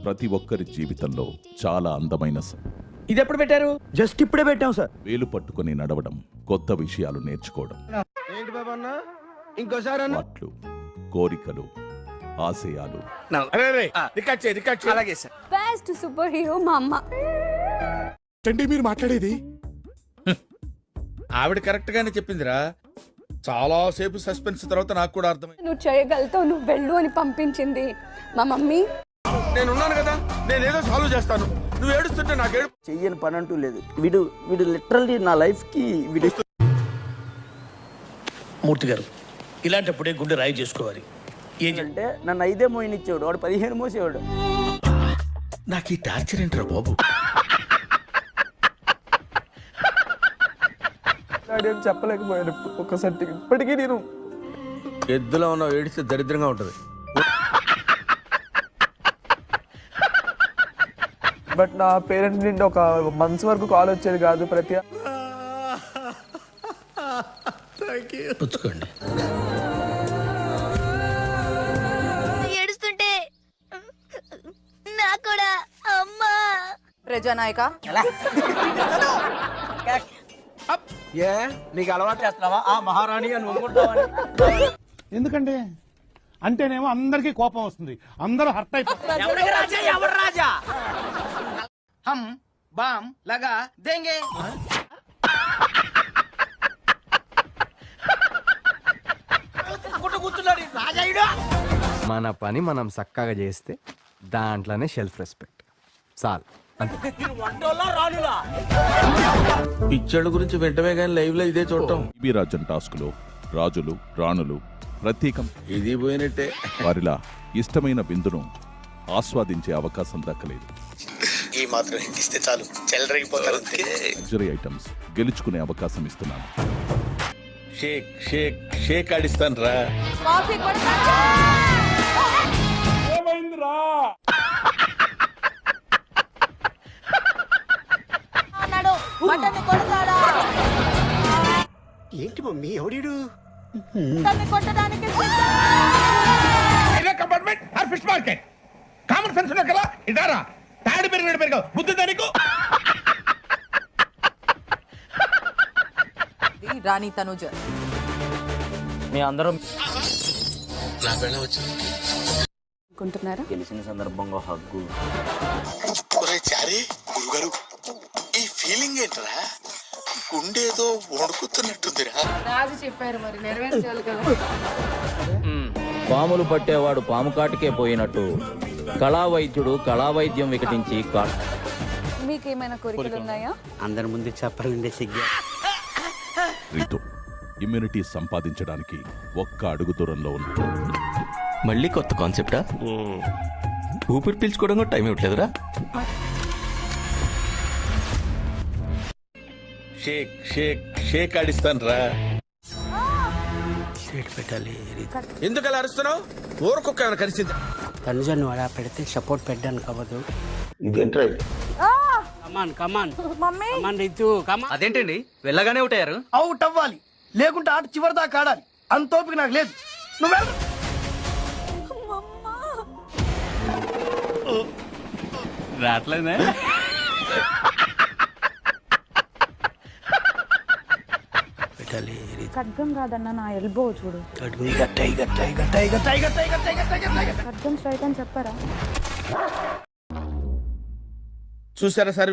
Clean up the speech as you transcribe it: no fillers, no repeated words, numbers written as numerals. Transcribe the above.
ప్రతి ఒక్కరి జీవితంలో చాలా అందమైన ఇది ఎప్పుడు పెట్టారు? జస్ట్ ఇప్పుడే పెట్టాం సార్. వేలు పట్టుకొని నడవడం, కొత్త విషయాలు నేర్చుకోవడం, ఏంటి బాబా అన్న ఇంకోసారి అన్న పాటలు, కోరికలు, ఆశయాలు. అలాగే సార్. బెస్ట్ సూపర్ హీరో మా అమ్మ. మీరు మాట్లాడేది ఆవిడ కరెక్ట్ గానే చెప్పిందిరా. చాలా సేపు సస్పెన్స్ తర్వాత నాకు కూడా అర్థమైంది. నువ్వు చేయగలుగుతావు, నువ్వు వెళ్ళు అని పంపించింది మా మమ్మీ. నేను ఉన్నాను కదా, నేను ఏదో సాల్వ్ చేస్తాను. నువ్వు ఏడుస్తుంటే నాకు ఏడు. చెయ్యని పని అంటూ లేదు. వీడు లిటరల్లీ నా లైఫ్ కి వీడు. మూర్తి గారు, ఇలాంటప్పుడే గుండె రాయి చేసుకోవాలి. అంటే నన్ను 5 మోయనిచ్చేవాడు, వాడు 15 మోసేవాడు. నాకు ఈ టార్చర్ ఏంట్రా బాబు? చెప్పలేకపోయాడు ఒక్కసారి. ఇప్పటికీ నేను ఎద్దులో ఉన్న ఏడిస్తే దరిద్రంగా ఉంటది. బట్ నా పేరెంట్స్ నుండి ఒక మంత్స్ వరకు కాల్ వచ్చేది కాదు. ప్రతి పుచ్చుకోండి. ఏడుస్తుంటే నాకు కూడా అమ్మా. ప్రజానాయక ఏ నీకు అలవాటు చేస్తున్నావా ఆ మహారాణి అని అనుకుంటావా? ఎందుకంటే అంటేనేమో అందరికీ కోపం వస్తుంది, అందరూ హర్ట్ అయిపోతారు. ఎవరు రాజా? హమ్ బామ్ లగా దేంగే. కూర్చున్నాడు రాజాయుడు. మన పని మనం చక్కగా చేస్తే దాంట్లోనే సెల్ఫ్ రెస్పెక్ట్ చాలు. పిచ్చోళ్ళ గురించి వెంటనే కానీ లైవ్ లో ఇదే చూడటం. టీవీ రాజ్యం టాస్క్లో రాజులు, రాణులు ప్రత్యేకం. ఇది పోయినట్టే. వారిలా ఇష్టమైన విందును ఆస్వాదించే అవకాశం దక్కలేదు. ఈ మాత్రం ఇస్తే చాలు, చెల్లరగిపోతారు. లగ్జరీ ఐటమ్స్ గెలుచుకునే అవకాశం ఇస్తున్నాను. షేక్ షేక్ షేక్ ఆడిస్తాను రా. కాఫీ కొడతారా? అన్నాడు, మటన్ కొడతాడా? ఏంటి మమ్మీ ఎవడీడు? దాన్ని కొట్టడానికి compartment or fish market common sense ఉన్నా కదా. ఇదారా తాడి పెరిగిన బుద్ధి దానికి. రాణి తనుజ. మీ అందరం నా పెళ్ళ వచ్చింది. అనుకుంటున్నారా? తెలిసిన సందర్భంగా హగ్గు. చారీ గురుగారు, ఈ ఫీలింగ్ ఏంట్రా? గుండేదో వణుకుతున్నట్టుందిరా. రాజు చెప్పారు, మరి నెరవేర్చాలి కదా. పాములు పట్టేవాడు పాము కాటికే పోయినట్టు కళా వైద్యుడు కళా వైద్యం వికటించి మీకు ఏమైనా కోరికలు ఉన్నాయా? అందరి ముందు చెప్పాలంటే సిగ్గు. రీతు ఇమ్యూనిటీ సంపాదించడానికి ఒక్క అడుగు దూరంలో ఉంది. మళ్ళీ కొత్త కాన్సెప్టా? ఊపిరి పీల్చుకోవడం కూడా టైం ఇవ్వట్లేదురా. షేక్ షేక్ షేక్ ఆడిస్తాను రా. పెట్టాలి. ఎందుకు అలా అరుస్తున్నావు? ఊరకొక్క ఏమైనా కలిసింది? తనుజను అలా పెడితే సపోర్ట్ పెట్టడానికి అవ్వదు. కమాన్ కమాన్ మమ్మీ కమాన్ రీతు కమాన్. అదేంటండి వెళ్ళగానే ఉంటారు? అవుట్ అవ్వాలి, లేకుంటే ఆట చివరి దాకా ఆడాలి. అంత ఓపిక నాకు లేదు. నువ్వు రావట్లేదే. పెట్టాలి. ఖడ్గం కాదన్న, నా ఎల్బో చూడు. ఖడ్గం స్ట్రైక్ అని చెప్పారా? చూసారా సార్